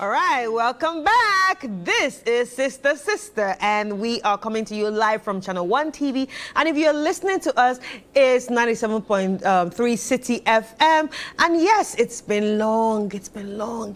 All right, welcome back. This is Sister, and we are coming to you live from Channel 1 TV. And if you're listening to us, it's 97.3 City FM. And yes, it's been long.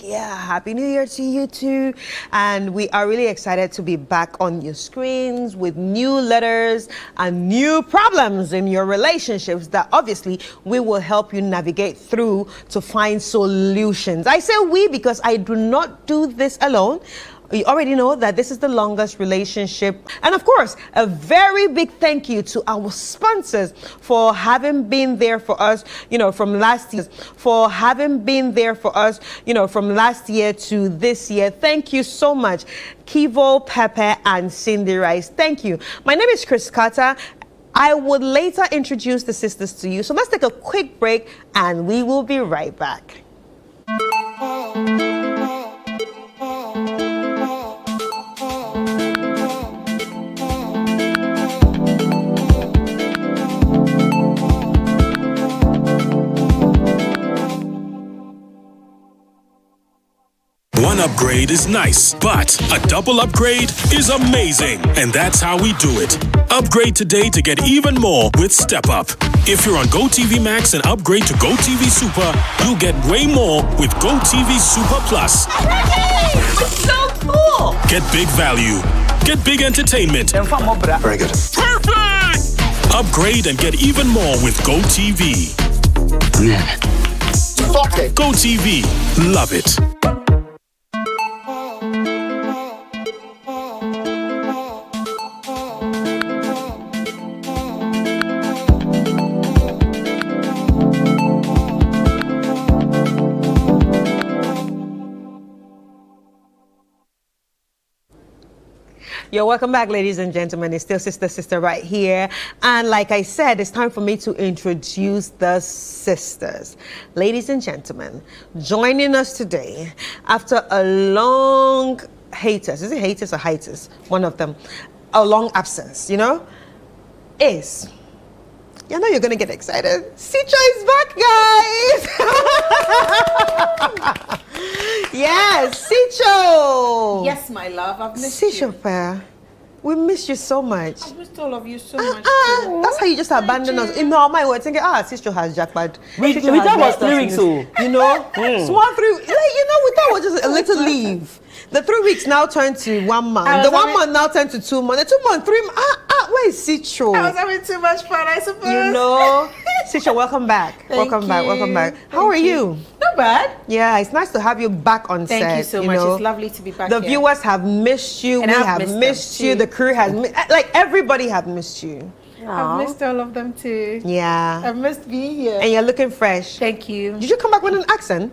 Yeah, Happy New Year to you too. And we are really excited to be back on your screens with new letters and new problems in your relationships that obviously we will help you navigate through to find solutions. I say we because I do not do this alone. You already know that this is the longest relationship. And of course, a very big thank you to our sponsors for having been there for us, from last year, from last year to this year. Thank you so much. Kivo, Pepe, and Cindy Rice. Thank you. My name is Kata. I would later introduce the sisters to you. So let's take a quick break and we will be right back. One upgrade is nice, but a double upgrade is amazing. And that's how we do it. Upgrade today to get even more with Step Up. If you're on GoTV Max and upgrade to GoTV Super, you'll get way more with GoTV Super Plus. It's so cool! Get big value. Get big entertainment. Very good. Perfect! Upgrade and get even more with GoTV. Yeah. GoTV. Love it. You're welcome back, ladies and gentlemen. It's still Sister right here. And like I said, it's time for me to introduce the sisters. Ladies and gentlemen, joining us today after a long hiatus. Is it hiatus or hiatus? One of them. A long absence, is... You know you're going to get excited. Citro is back, guys! Yes, Citro! Yes, my love, I've missed you. Citro, we miss you so much. I've missed all of you so much. That's how you just abandoned us. In our mind, we're thinking, Citro has jackpot. We thought it was 3 weeks, so. Small 3 we thought it was just a little leave. The 3 weeks now turned to 1 month. The 1 month now turned to 2 months. The 2 months, 3 months. Where is Citro? I was having too much fun, I suppose. Citro, welcome back. Welcome back. How are you? Not bad. Yeah, it's nice to have you back on set. Thank you so much. It's lovely to be back The here. viewers have missed you. And we I've have missed you. The crew has everybody have missed you. I've missed all of them too. Yeah. I've missed being here. And you're looking fresh. Thank you. Did you come back with an accent?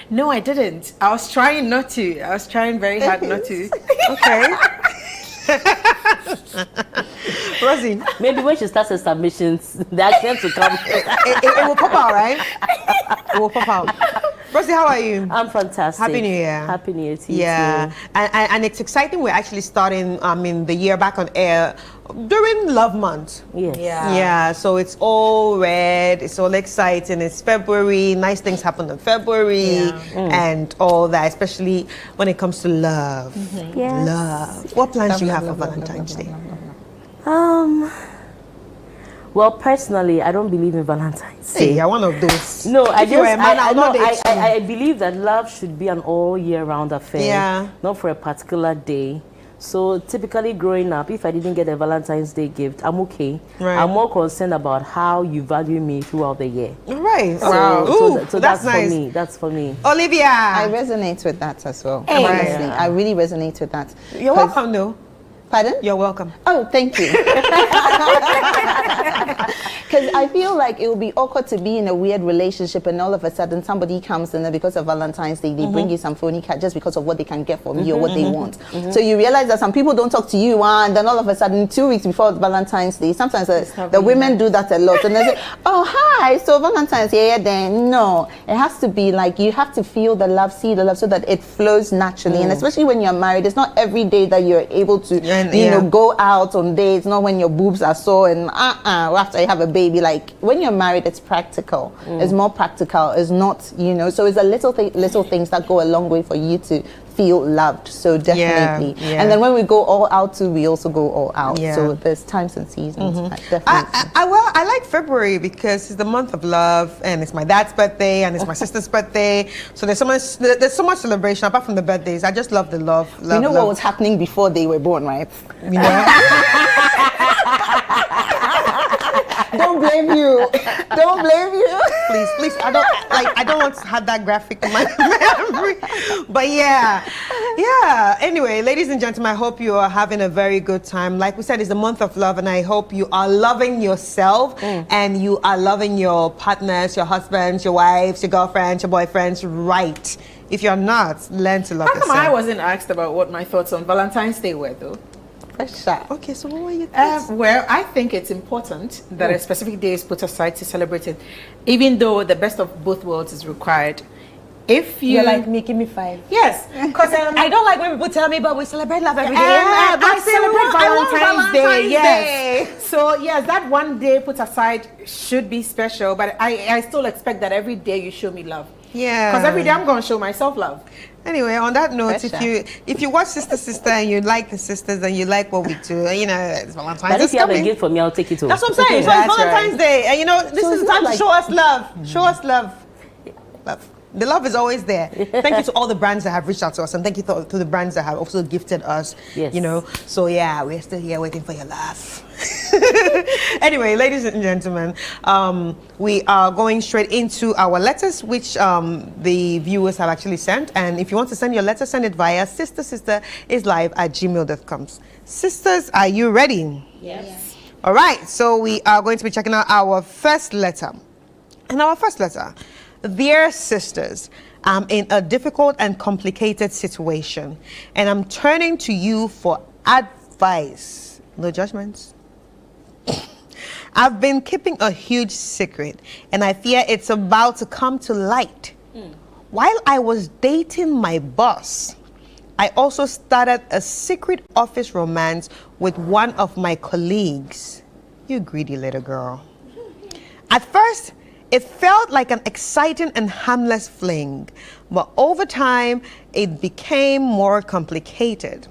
No, I didn't. I was trying not to. I was trying very hard not to. Okay. Rosie. Maybe when she starts her submissions, the accent will come. it will pop out, right? It will pop out. Rosie, how are you? I'm fantastic. Happy New Year. Happy New Year to you Yeah. too. And it's exciting. We're actually starting the year back on air during Love Month. Yes. Yeah, so it's all red, it's all exciting, it's February, nice things happen in February and all that, especially when it comes to love. Yes. Love. What plans do you have for Valentine's Day? Well, personally, I don't believe in Valentine's Day. Hey, you're one of those. No, If you were a man, I'll not date you. I believe that love should be an all year round affair. Yeah. Not for a particular day. So typically growing up, if I didn't get a Valentine's Day gift, I'm okay. Right. I'm more concerned about how you value me throughout the year. Right. Wow. So That's nice. for me. That's for me. Olivia. I resonate with that as well. Hey. Honestly, I really resonate with that. You're welcome, though. Pardon? You're welcome. Oh, thank you. Because I feel like it would be awkward to be in a weird relationship and all of a sudden somebody comes in and because of Valentine's Day, they bring you some phony card just because of what they can get from you or what they want. So you realize that some people don't talk to you and then all of a sudden 2 weeks before Valentine's Day, sometimes the women do that a lot and they say, oh, hi, so Valentine's Day, yeah, then no. It has to be like you have to feel the love, see the love so that it flows naturally. And especially when you're married, it's not every day that you're able to, you know, go out on dates, not when your boobs are sore and after you have a baby. baby. Like when you're married, it's practical. It's more practical. It's not, you know. So it's a little things that go a long way for you to feel loved. So definitely. Yeah. And then when we go all out too, we also go all out. Yeah. So there's times and seasons. Definitely. I like February because it's the month of love, and it's my dad's birthday, and it's my sister's birthday. So there's so much celebration apart from the birthdays. I just love the love. You know what was happening before they were born, right? You know? Don't blame you. Don't blame you. Please. I don't want to have that graphic in my memory. But yeah. Anyway, ladies and gentlemen, I hope you are having a very good time. Like we said, it's the month of love, and I hope you are loving yourself and you are loving your partners, your husbands, your wives, your girlfriends, your boyfriends right. If you're not, learn to love How come yourself. I wasn't asked about what my thoughts on Valentine's Day were, though? Okay, so what were your thoughts? Well, I think it's important that a specific day is put aside to celebrate it, even though the best of both worlds is required. If you You're like me, give me 5. yes, because I don't like when people tell me, but we celebrate love every day. I celebrate I want Valentine's Day. Valentine's Yes. Day. So yes, that one day put aside should be special, but I still expect that every day you show me love. Yeah. Because every day I'm going to show myself love. Anyway, on that note, Pressure. if you watch Sister and you like the sisters and you like what we do, you know, it's Valentine's. But It's if you have a coming. gift for me, I'll take it home. That's what I'm saying. So it's That's Valentine's right. Day, and you know, this So is it's the time not to show us love. Show us love. Love. The love is always there. Thank you to all the brands that have reached out to us, and thank you to the brands that have also gifted us. Yes. You know, so yeah, we're still here waiting for your love. Anyway, ladies and gentlemen, we are going straight into our letters, which the viewers have actually sent. And if you want to send your letter, send it via sisterislive@gmail.com. Sisters, are you ready? Yes. All right, so we are going to be checking out our first letter. And our first letter, dear sisters, I'm in a difficult and complicated situation, and I'm turning to you for advice. No judgments. I've been keeping a huge secret, and I fear it's about to come to light. While I was dating my boss, I also started a secret office romance with one of my colleagues. You greedy little girl. At first, it felt like an exciting and harmless fling, but over time, it became more complicated.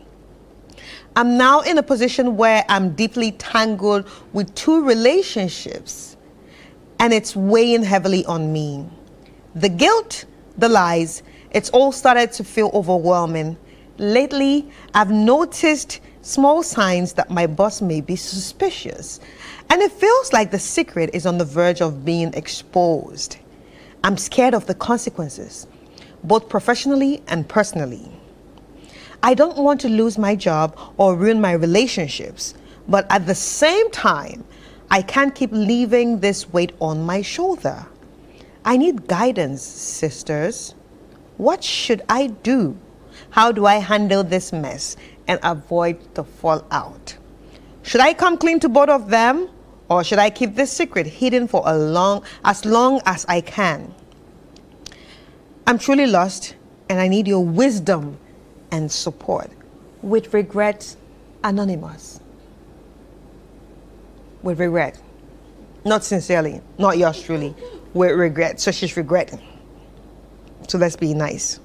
I'm now in a position where I'm deeply tangled with 2 relationships, and it's weighing heavily on me. The guilt, the lies, it's all started to feel overwhelming. Lately, I've noticed small signs that my boss may be suspicious, and it feels like the secret is on the verge of being exposed. I'm scared of the consequences, both professionally and personally. I don't want to lose my job or ruin my relationships, but at the same time, I can't keep leaving this weight on my shoulder. I need guidance, sisters. What should I do? How do I handle this mess and avoid the fallout? Should I come clean to both of them, or should I keep this secret hidden for as long as I can? I'm truly lost, and I need your wisdom and support. With regret, Anonymous. With regret. Not sincerely, not yours truly. With regret. So she's regretting. So let's be nice.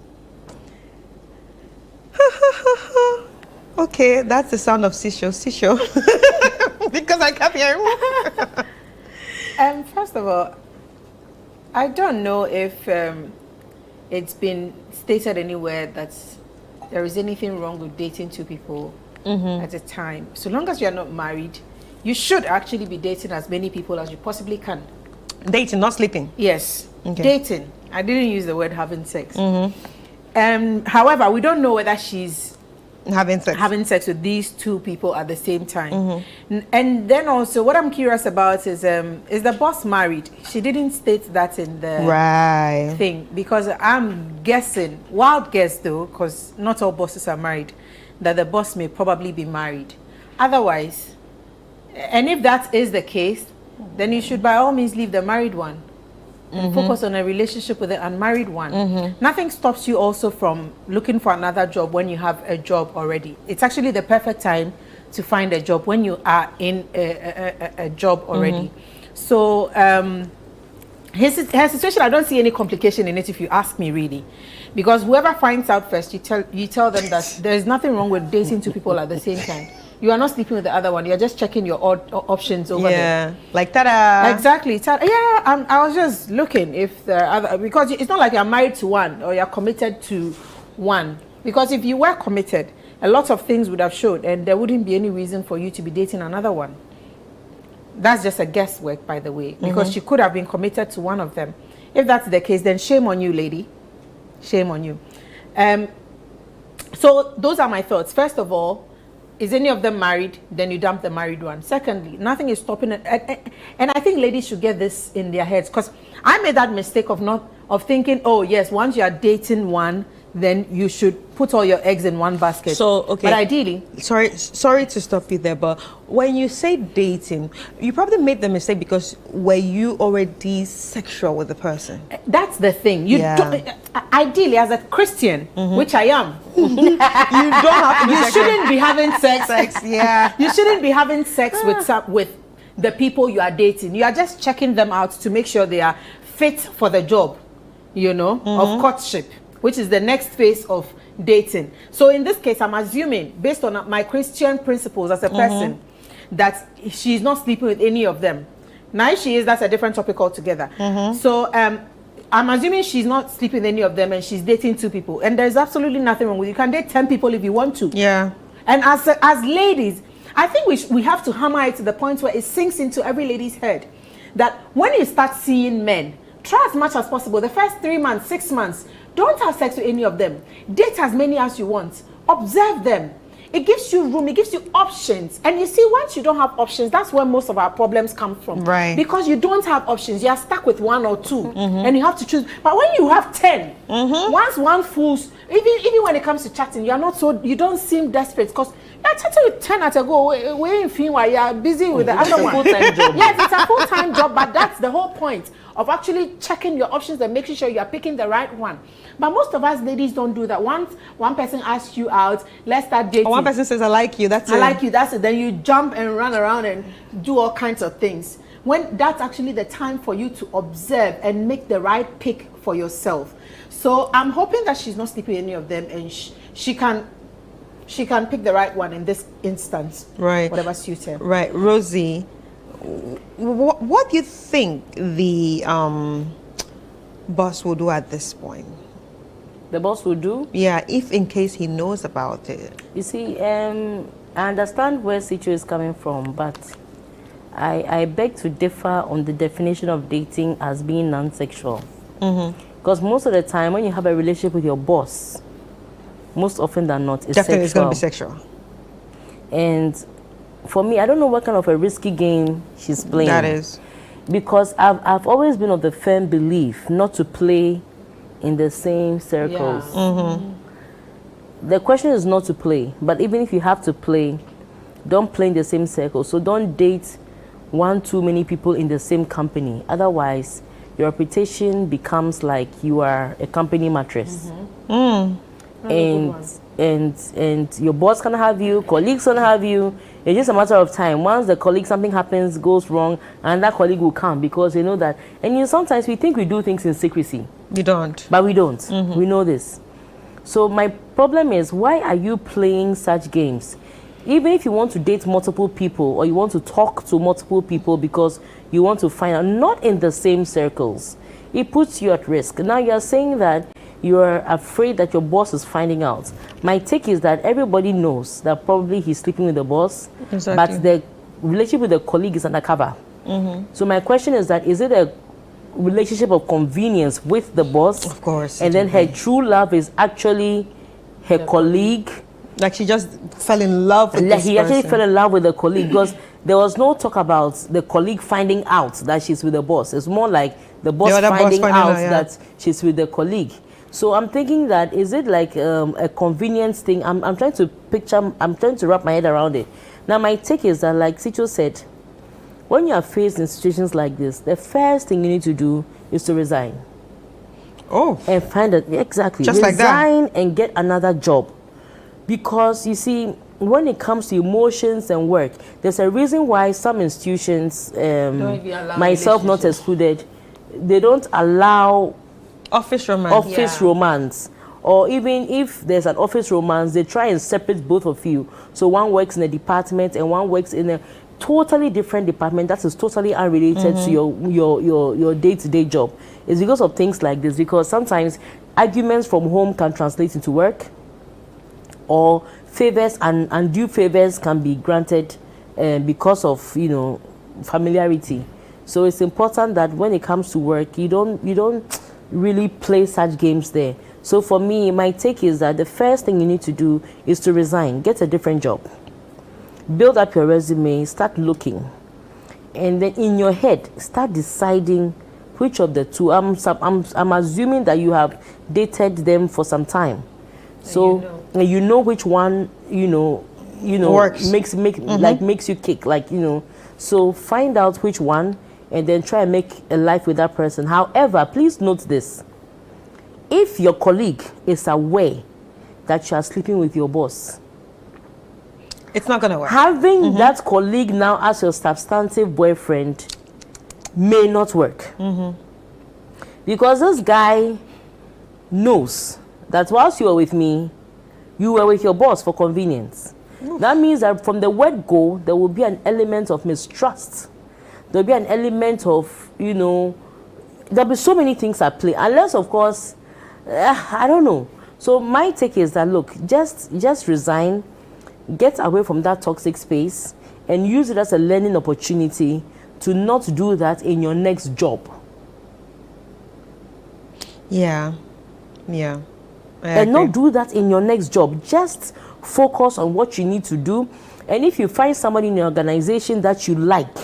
Okay, that's the sound of Sisho. Because I kept hearing. First of all, I don't know if it's been stated anywhere that there is anything wrong with dating 2 people at a time. So long as you're not married, you should actually be dating as many people as you possibly can. Dating, not sleeping. Yes, Okay. dating. I didn't use the word having sex. However, we don't know whether she's Having sex with these 2 people at the same time. And then also, what I'm curious about is the boss married? She didn't state that in the Right. thing, because I'm guessing, wild guess though, because not all bosses are married, that the boss may probably be married. Otherwise, and if that is the case, then you should by all means leave the married one and focus on a relationship with the unmarried one. Nothing stops you also from looking for another job when you have a job already. It's actually the perfect time to find a job when you are in a job already. So her situation, I don't see any complication in it if you ask me, really, because whoever finds out first, you tell them that there is nothing wrong with dating two people at the same time. You are not sleeping with the other one. You're just checking your options over there. Yeah, like ta-da. Exactly. Yeah, I was just looking if there are other, because it's not like you're married to one or you're committed to one. Because if you were committed, a lot of things would have showed, and there wouldn't be any reason for you to be dating another one. That's just a guesswork, by the way, because she could have been committed to one of them. If that's the case, then shame on you, lady. Shame on you. So those are my thoughts. First of all, is any of them married? Then you dump the married one. Secondly, nothing is stopping it. And I think ladies should get this in their heads, because I made that mistake of thinking, oh yes, once you are dating one, then you should put all your eggs in one basket. So, okay. But ideally, sorry to stop you there, but when you say dating, you probably made the mistake because were you already sexual with the person? that's the thing. Ideally, as a Christian, which I am, You don't have to be you sexual. shouldn't be having sex. Yeah. You shouldn't be having sex with the people you are dating. You are just checking them out to make sure they are fit for the job, of courtship, which is the next phase of dating. So in this case, I'm assuming, based on my Christian principles as a person, that she's not sleeping with any of them. Now, if she is, that's a different topic altogether. So I'm assuming she's not sleeping with any of them and she's dating two people. And there's absolutely nothing wrong with it. You can date 10 people if you want to. Yeah. And as ladies, I think we have to hammer it to the point where it sinks into every lady's head that when you start seeing men, try as much as possible. The first 3 months, 6 months, don't have sex with any of them. Date as many as you want. Observe them. It gives you room. It gives you options. And you see, once you don't have options, that's where most of our problems come from. Right. Because you don't have options. You are stuck with one or two. And you have to choose. But when you have 10, once one fools, even when it comes to chatting, you don't seem desperate, because you're chatting with 10 at a go. You're busy with the other one. Full-time job. Yes, it's a full-time job, but that's the whole point of actually checking your options and making sure you are picking the right one. But most of us ladies don't do that. Once one person asks you out, let's start dating. Or one person says, I like you, that's it. I like you, that's it. Then you jump and run around and do all kinds of things. When that's actually the time for you to observe and make the right pick for yourself. So I'm hoping that she's not sleeping with any of them, and she can pick the right one in this instance. Right. Whatever suits her. Right. Rosie, what do you think the boss will do at this point? The boss will do? Yeah, if in case he knows about it. You see, I understand where Situ is coming from, but I beg to differ on the definition of dating as being non-sexual. Because most of the time, when you have a relationship with your boss, most often than not, it's Definitely it's sexual. going to be sexual. And for me, I don't know what kind of a risky game she's playing. That is. Because I've always been of the firm belief not to play in the same circles. Yeah. The question is not to play, but even if you have to play, don't play in the same circle. So don't date one too many people in the same company. Otherwise, your reputation becomes like you are a company mattress. And your boss can have you, colleagues can have you. It's just a matter of time. Once the colleague, something happens, goes wrong, and that colleague will come, because they know that. And sometimes we think we do things in secrecy. You don't. But we don't. We know this. So my problem is, why are you playing such games? Even if you want to date multiple people, or you want to talk to multiple people because you want to find out, not in the same circles, it puts you at risk. Now you're saying that you're afraid that your boss is finding out. My take is that everybody knows that probably he's sleeping with the boss, Exactly. but the relationship with the colleague is undercover. So my question is that, is it a relationship of convenience with the boss? Of course. And then her true love is actually her colleague. Like she just fell in love with this He actually person. fell in love with the colleague, because there was no talk about the colleague finding out that she's with the boss. It's more like the boss other boss finding finding out out, yeah. that she's with the colleague. So I'm thinking that, is it like a convenience thing? I'm trying to wrap my head around it. Now my take is that, like Sicho said, when you are faced in situations like this, the first thing you need to do is to resign. Oh. And find it, exactly. Just like that. Resign and get another job. Because you see, when it comes to emotions and work, there's a reason why some institutions, myself not excluded, they don't allow office romance. Romance. Or even if there's an office romance, they try and separate both of you. So one works in a department and one works in a totally different department that is totally unrelated to your day-to-day job. It's because of things like this, because sometimes arguments from home can translate into work, or favors and undue favors can be granted because of familiarity. So it's important that when it comes to work, you don't really play such games there. So for me, my take is that the first thing you need to do is to resign, get a different job, build up your resume, start looking, and then in your head start deciding which of the two. I'm assuming that you have dated them for some time, so you know which one works. makes you kick, So find out which one, and then try and make a life with that person. However, please note this: if your colleague is aware that you are sleeping with your boss, it's not going to work. Having that colleague now as your substantive boyfriend may not work. Because this guy knows that whilst you were with me, you were with your boss for convenience. That means that from the word go, there will be an element of mistrust. There will be an element of, there'll be so many things at play. Unless, of course, I don't know. So my take is that, look, just resign, get away from that toxic space, and use it as a learning opportunity to not do that in your next job. Yeah. And not do that in your next job. Just focus on what you need to do. And if you find somebody in your organization that you like,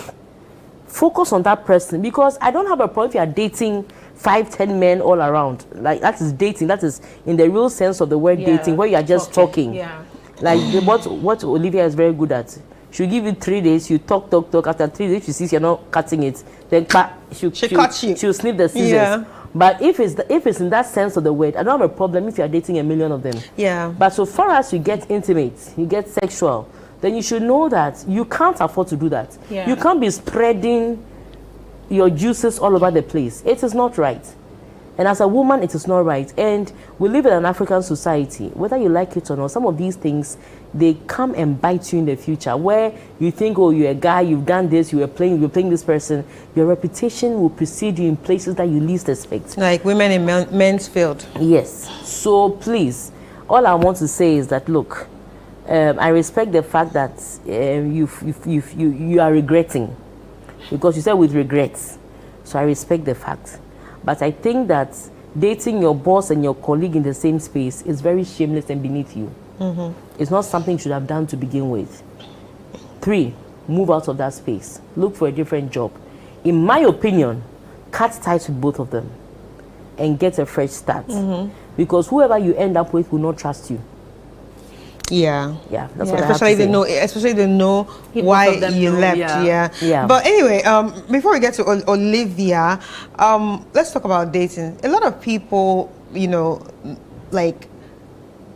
focus on that person. Because I don't have a problem if you are dating 5-10 men all around. Like, that is dating. That is in the real sense of the word dating, where you are just talking. Yeah. Like what Olivia is very good at. She'll give you 3 days, you talk. After 3 days, she sees you're not cutting it, then she'll cuts you. She'll snip the scissors. Yeah. But if it's in that sense of the word, I don't have a problem if you're dating 1 million of them. Yeah. But so far as you get intimate, you get sexual, then you should know that you can't afford to do that. Yeah. You can't be spreading your juices all over the place. It is not right. And as a woman, it is not right. And we live in an African society, whether you like it or not, some of these things, they come and bite you in the future, where you think, oh, you're a guy, you've done this, you're playing this person. Your reputation will precede you in places that you least expect. Like women in men's field. Yes. So please, all I want to say is that, look, I respect the fact that you are regretting, because you said with regrets. So I respect the fact. But I think that dating your boss and your colleague in the same space is very shameless and beneath you. It's not something you should have done to begin with. 3, move out of that space. Look for a different job. In my opinion, cut ties with both of them and get a fresh start. Because whoever you end up with will not trust you. Yeah, that's what I have especially to say. Especially they know why you left. Yeah. But anyway, before we get to Olivia, let's talk about dating. A lot of people,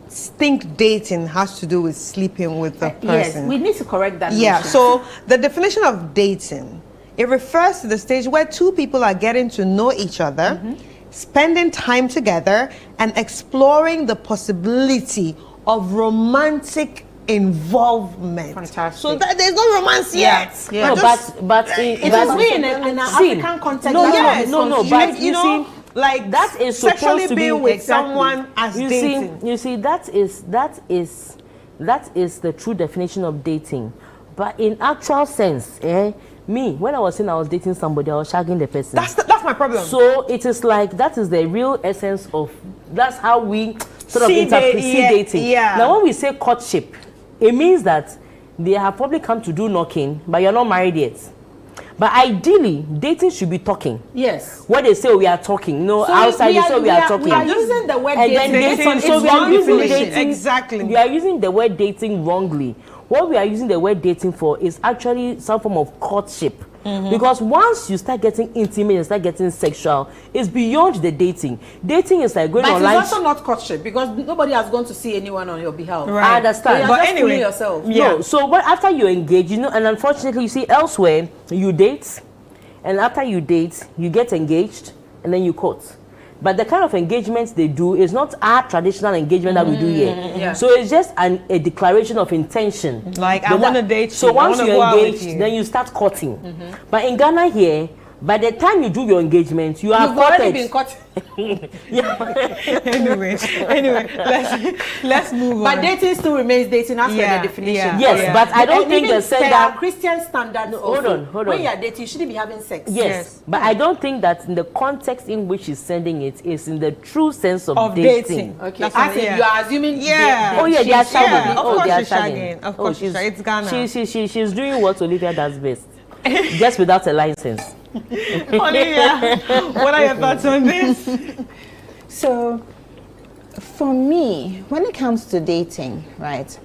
think dating has to do with sleeping with a person. Yes, we need to correct that. Yeah. notion. So the definition of dating, it refers to the stage where two people are getting to know each other, spending time together, and exploring the possibility of romantic involvement. Fantastic. So that there's no romance yet. Yeah. No, Just- but It is we in an African context. No, that's no, what no, is but confusing. you know, see, like that is sexually supposed to be being with exactly. someone as dating. You see, that is the true definition of dating. But in actual sense, me, when I was saying I was dating somebody, I was shagging the person. That's my problem. So it is like, that is the real essence of, that's how we sort of See interpret dating. yeah. Now when we say courtship, it means that they have probably come to do knocking, but you're not married yet. But ideally, dating should be talking. Yes. What they say, we are talking. No, So outside they say we are talking. We are using the word And then dating. dating, so It's we are wrong using definition. dating. Exactly. We are using the word dating wrongly. What we are using the word dating for is actually some form of courtship. Because once you start getting intimate and start getting sexual, it's beyond the dating. Dating is like going But online. it's also not courtship because nobody has gone to see anyone on your behalf. Right. I understand. So you're But just anyway, fooling yourself. yeah. No, so what after you engage, and unfortunately you see elsewhere, you date, and after you date, you get engaged, and then you court. But the kind of engagement they do is not our traditional engagement that we do here. Yeah. So it's just a declaration of intention. Like, I But want to date you. So I once wanna you go out with engage, you. then you start courting. But in Ghana here, by the time you do your engagement, you are You've already courted. been caught. anyway, let's move on. But dating still remains dating as per Yeah, the definition. yeah. Yes, Yeah. but I don't And think even they said per that. Christian standards. hold on. When you are dating, you shouldn't be having sex. Yes, but I don't think that in the context in which he's sending it is in the true sense of dating. Okay. That's As what- if yeah. you are assuming. Yeah. Oh yeah, they are She's- shagging. yeah, of Oh, course they are she's shagging. shagging. Of course she's shagging. It's Ghana. She's doing what Olivia does best, just without a license. Olivia, what are your thoughts on this? So, for me, when it comes to dating, right,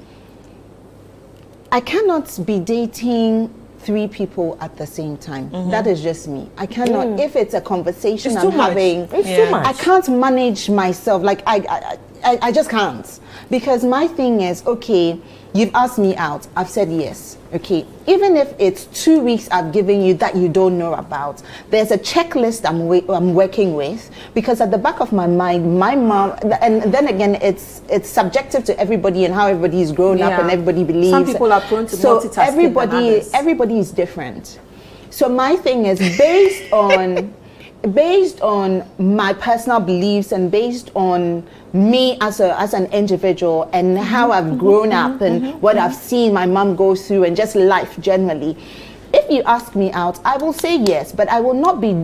I cannot be dating 3 people at the same time. That is just me. I cannot. If it's a conversation It's I'm too much. having, It's too much. I can't manage myself. Like I just can't. Because my thing is, okay, you've asked me out. I've said yes. Okay. Even if it's 2 weeks I've given you that you don't know about, there's a checklist I'm working with, because at the back of my mind, my mom, and then again, it's subjective to everybody and how everybody is grown up Yeah. and everybody believes. Some people are prone to so multitasking than others. everybody is different. So my thing is based on my personal beliefs and based on me as an individual and how I've grown up and what I've seen my mom go through and just life generally. If you ask me out, I will say yes, but I will not be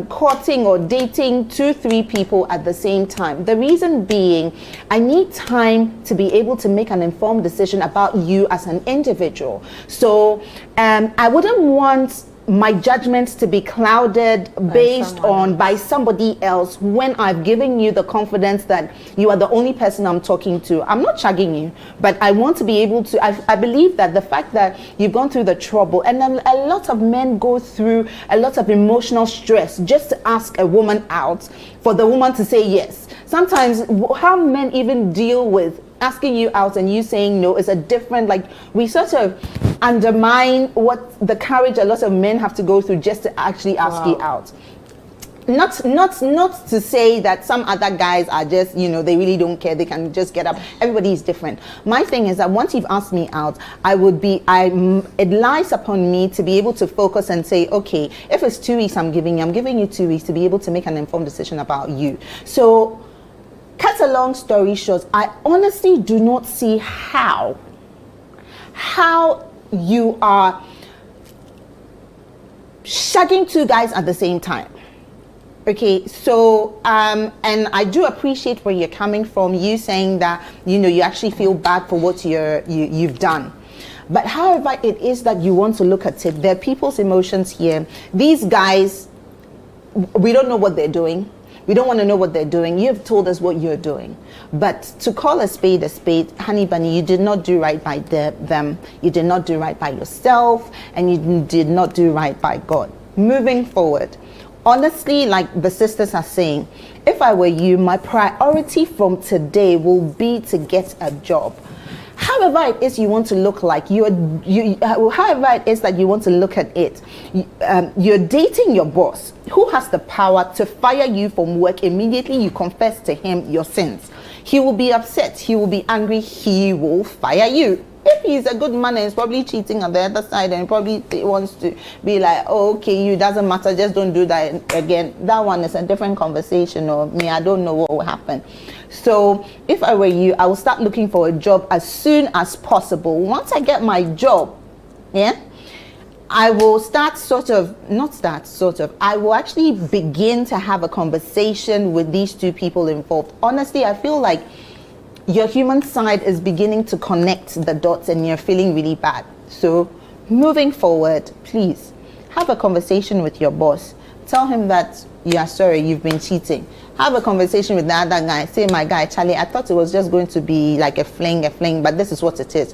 courting or dating 2-3 people at the same time. The reason being, I need time to be able to make an informed decision about you as an individual. So I wouldn't want my judgments to be clouded by somebody else when I've given you the confidence that you are the only person I'm talking to. I'm not shagging you, but I want to be able to, I believe that the fact that you've gone through the trouble, and a lot of men go through a lot of emotional stress just to ask a woman out, for the woman to say yes. Sometimes how men even deal with asking you out and you saying no is a different, like, we sort of undermine what the courage a lot of men have to go through just to actually ask you out. Not to say that some other guys are just, they really don't care, they can just get up. Everybody is different. My thing is that once you've asked me out, it lies upon me to be able to focus and say, okay, if it's 2 weeks I'm giving you 2 weeks to be able to make an informed decision about you. So, cut a long story short, I honestly do not see how you are shagging 2 guys at the same time. Okay, so and I do appreciate where you're coming from. You saying that you actually feel bad for what you've done. But however it is that you want to look at it, there are people's emotions here. These guys, we don't know what they're doing. We don't want to know what they're doing. You've told us what you're doing. But to call a spade, honey bunny, you did not do right by them. You did not do right by yourself. And you did not do right by God. Moving forward, honestly, like the sisters are saying, if I were you, my priority from today will be to get a job. However it is you want to look like, however it is that you want to look at it, you're dating your boss who has the power to fire you from work immediately you confess to him your sins. He will be upset, he will be angry, he will fire you. If he's a good man and he's probably cheating on the other side and probably wants to be like, oh, okay, you doesn't matter, just don't do that again. That one is a different conversation, or me, I don't know what will happen. So if I were you, I will start looking for a job as soon as possible. Once I get my job, I will I will actually begin to have a conversation with these 2 people involved. Honestly, I feel like your human side is beginning to connect the dots and you're feeling really bad. So moving forward, please have a conversation with your boss. Tell him that you are sorry, you've been cheating. Have a conversation with the other guy. Say, my guy, Charlie, I thought it was just going to be like a fling, but this is what it is.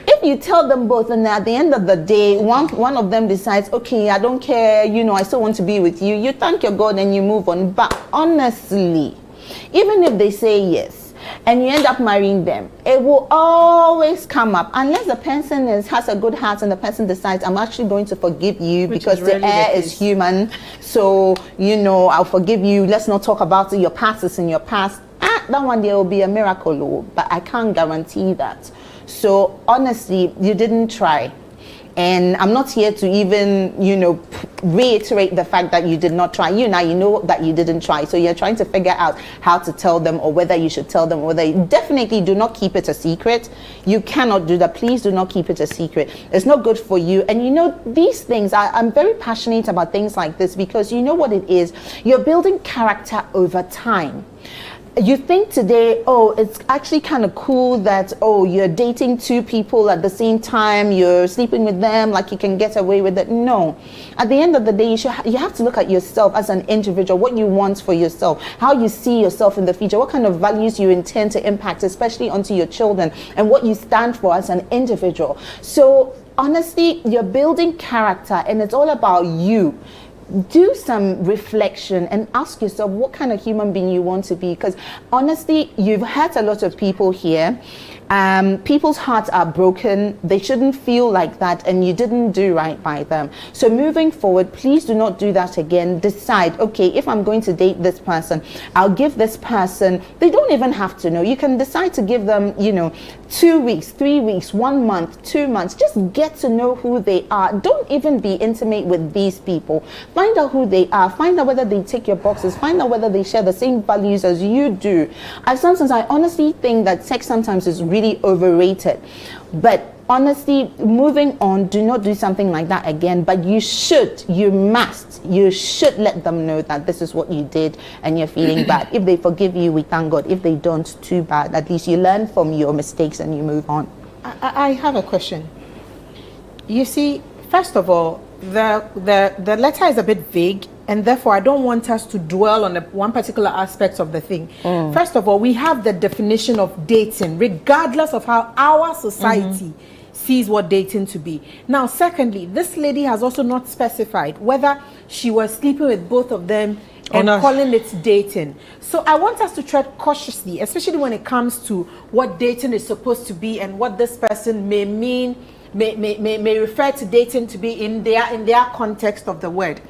If you tell them both, and at the end of the day, one of them decides, okay, I don't care, I still want to be with you, you thank your God and you move on. But honestly, even if they say yes, and you end up marrying them, it will always come up unless the person has a good heart and the person decides, I'm actually going to forgive you because the air is human. So, I'll forgive you. Let's not talk about it. Your past is in your past. That one day will be a miracle, but I can't guarantee that. So honestly, you didn't try. And I'm not here to even, reiterate the fact that you did not try. You know that you didn't try. So you're trying to figure out how to tell them, or whether you should tell them, or whether definitely do not keep it a secret. You cannot do that. Please do not keep it a secret. It's not good for you. And these things, I'm very passionate about things like this, because you know what it is. You're building character over time. You think today, it's actually kind of cool that, you're dating two people at the same time, you're sleeping with them, like you can get away with it. No. At the end of the day, you have to look at yourself as an individual, what you want for yourself, how you see yourself in the future, what kind of values you intend to impact, especially onto your children, and what you stand for as an individual. So honestly, you're building character, and it's all about you. Do some reflection and ask yourself what kind of human being you want to be, because honestly, you've hurt a lot of people here. People's hearts are broken. They shouldn't feel like that, and you didn't do right by them. So moving forward, please do not do that again. Decide, okay, if I'm going to date this person, I'll give this person, they don't even have to know. You can decide to give them 2 weeks, 3 weeks, 1 month, 2 months. Just get to know who they are. Don't even be intimate with these people. Find out who they are. Find out whether they tick your boxes. Find out whether they share the same values as you do. I honestly think that sex sometimes is really overrated. But honestly, moving on, do not do something like that again. But you should let them know that this is what you did and you're feeling bad. If they forgive you, we thank God. If they don't, too bad. At least you learn from your mistakes and you move on. I have a question. You see, first of all, the letter is a bit vague, and therefore I don't want us to dwell on one particular aspect of the thing. First of all, we have the definition of dating, regardless of how our society sees what dating to be. Now, secondly, this lady has also not specified whether she was sleeping with both of them and calling it dating. So I want us to tread cautiously, especially when it comes to what dating is supposed to be and what this person may mean, may refer to dating to be in their context of the word.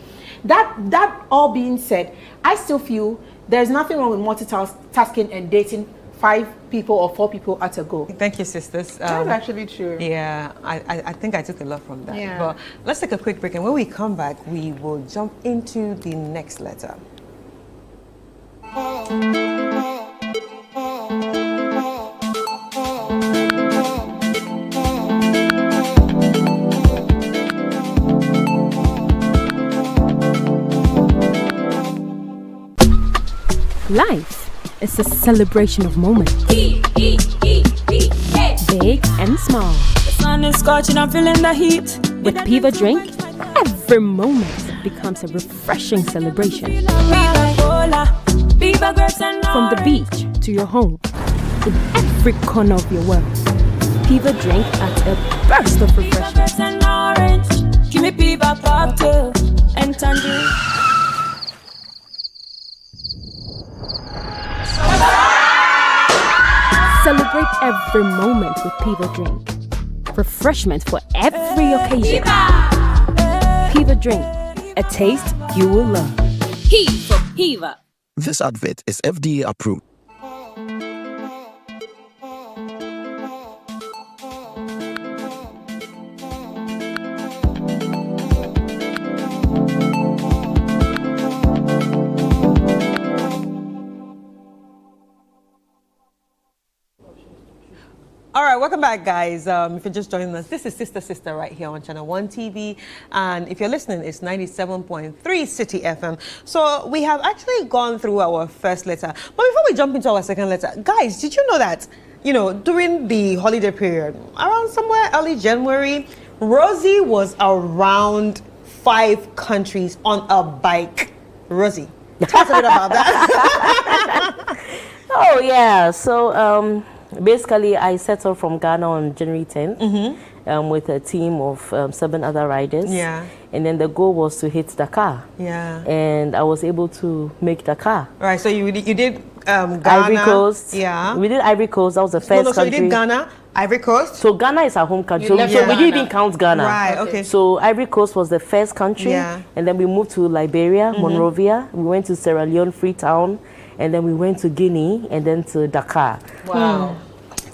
That all being said, I still feel there's nothing wrong with multitasking and dating 5 people or 4 people at a go. Thank you, sisters. That's actually true. Yeah, I think I took a lot from that. Yeah. But let's take a quick break, and when we come back, we will jump into the next letter. Life is a celebration of moments, big and small. The sun is scorching, I'm feeling the heat. With Piva Drink, every moment becomes a refreshing celebration. From the beach to your home, in every corner of your world, Piva Drink adds a burst of refreshment. Give me Piva cocktail and tangerine. Celebrate every moment with Piva Drink. Refreshment for every occasion. Piva Drink, a taste you will love. P for Piva. This advert is FDA approved. All right, welcome back, guys. If you're just joining us, this is Sister right here on Channel 1 TV. And if you're listening, it's 97.3 City FM. So we have actually gone through our first letter. But before we jump into our second letter, guys, did you know that, during the holiday period, around somewhere early January, Rosie was around 5 countries on a bike. Rosie, tell us a bit about that. Oh, yeah. So, basically, I settled from Ghana on January 10th with a team of 7 other riders. Yeah. And then the goal was to hit Dakar. Yeah. And I was able to make Dakar. Right. So you did Ghana. Ivory Coast. Yeah. We did Ivory Coast. That was the first So country. you did Ghana, Ivory Coast. So Ghana is our home country. So, left we Ghana. didn't even count Ghana. Right. Okay. So Ivory Coast was the first country. Yeah. And then we moved to Liberia, Monrovia. We went to Sierra Leone, Freetown. And then we went to Guinea and then to Dakar. Wow.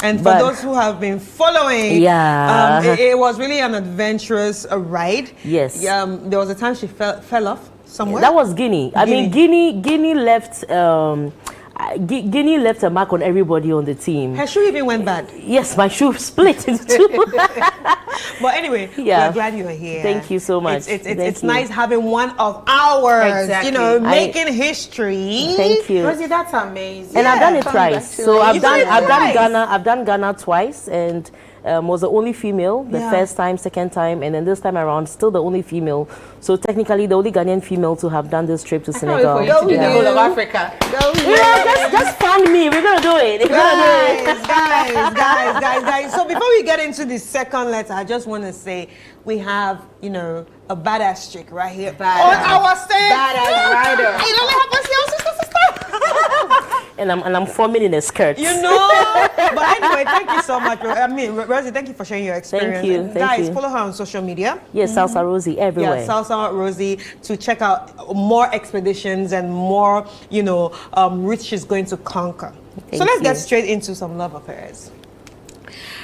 And for But- those who have been following, Yeah. it was really an adventurous ride. Yes. There was a time she fell off somewhere. That was Guinea. I mean, Guinea left. Guinea left a mark on everybody on the team. Her shoe even went bad. Yes, my shoe split into two. But anyway, Yeah. we're glad you're here. Thank you so much. It's Thank you. nice having one of ours, Exactly. making history. Thank you. Rosie, that's amazing. And I've done it twice. So I've done twice. Ghana twice, and was the only female the Yeah. first time, second time, and then this time around still the only female. So technically the only Ghanaian female to have done this trip to I can't wait Senegal. for you to do the Yeah. whole of Africa. Just fund me. We're gonna do it. We're gonna do it. Guys. So before we get into the second letter, I just want to say we have, a badass chick right here Badass. on our stage. Badass rider. It only happens to your sister. And I'm forming in a skirt. But anyway, thank you so much. I mean, Rosie, thank you for sharing your experience. you, And thank guys, you. follow her on social media. Yes, Salsa Rosie everywhere. Yeah, Salsa Rosie, to check out more expeditions and more, which she's going to conquer. So Thank let's get you. straight into some love affairs.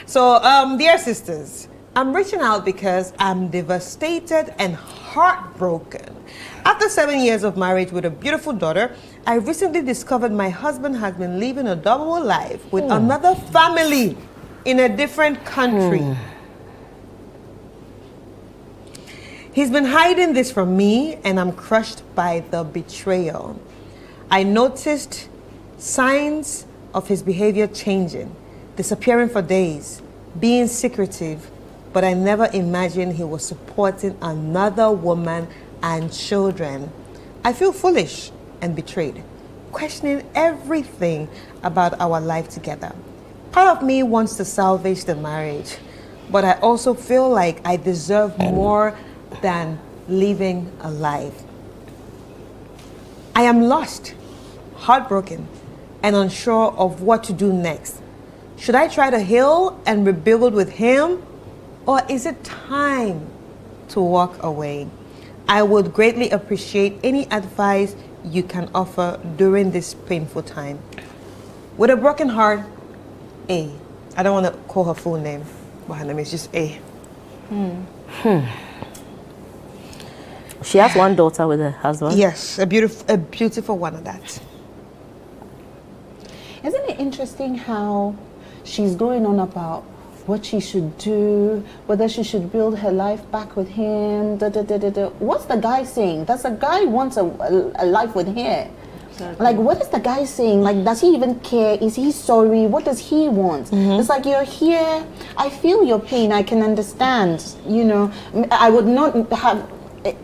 So, dear sisters, I'm reaching out because I'm devastated and heartbroken. After 7 years of marriage with a beautiful daughter, I recently discovered my husband has been living a double life with another family in a different country. He's been hiding this from me, and I'm crushed by the betrayal. I noticed signs of his behavior changing, disappearing for days, being secretive, but I never imagined he was supporting another woman and children. I feel foolish and betrayed, questioning everything about our life together. Part of me wants to salvage the marriage, but I also feel like I deserve more than living a life. I am lost, heartbroken, and unsure of what to do next. Should I try to heal and rebuild with him, or is it time to walk away? I would greatly appreciate any advice you can offer during this painful time. With a broken heart, A. I don't want to call her full name, but her name is just A. She has one daughter with her husband. Yes, a beautiful one of that. Isn't it interesting how she's going on about what she should do, whether she should build her life back with him, What's the guy saying? Does the guy want a life with her? Exactly. Like, what is the guy saying? Like, does he even care? Is he sorry? What does he want? It's like, you're here, I feel your pain, I can understand, I would not have,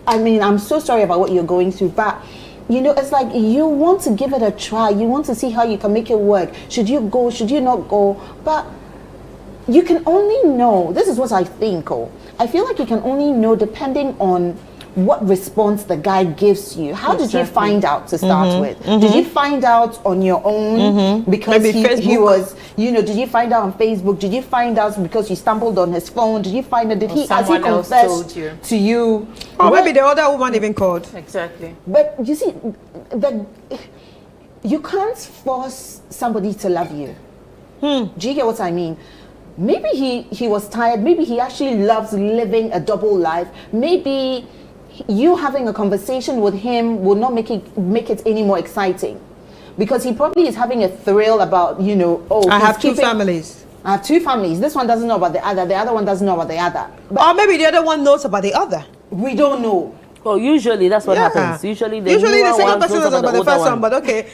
I'm so sorry about what you're going through, but it's like you want to give it a try. You want to see how you can make it work. Should you go? Should you not go? But you can only know, this is what I think, I feel like you can only know depending on what response the guy gives you. How did you find out to start with? Did you find out on your own because he was, did you find out on Facebook? Did you find out because you stumbled on his phone? Did you find out, has he confessed to you? Or maybe the other woman even called. Exactly. But you see, you can't force somebody to love you. Do you get what I mean? Maybe he was tired. Maybe he actually loves living a double life. Maybe you having a conversation with him will not make it any more exciting, because he probably is having a thrill about, I have two families. I have two families. This one doesn't know about the other one doesn't know about the other. But Or maybe the other one knows about the other. we don't know. Well, usually that's what happens. Usually the second person knows about the first one, but okay.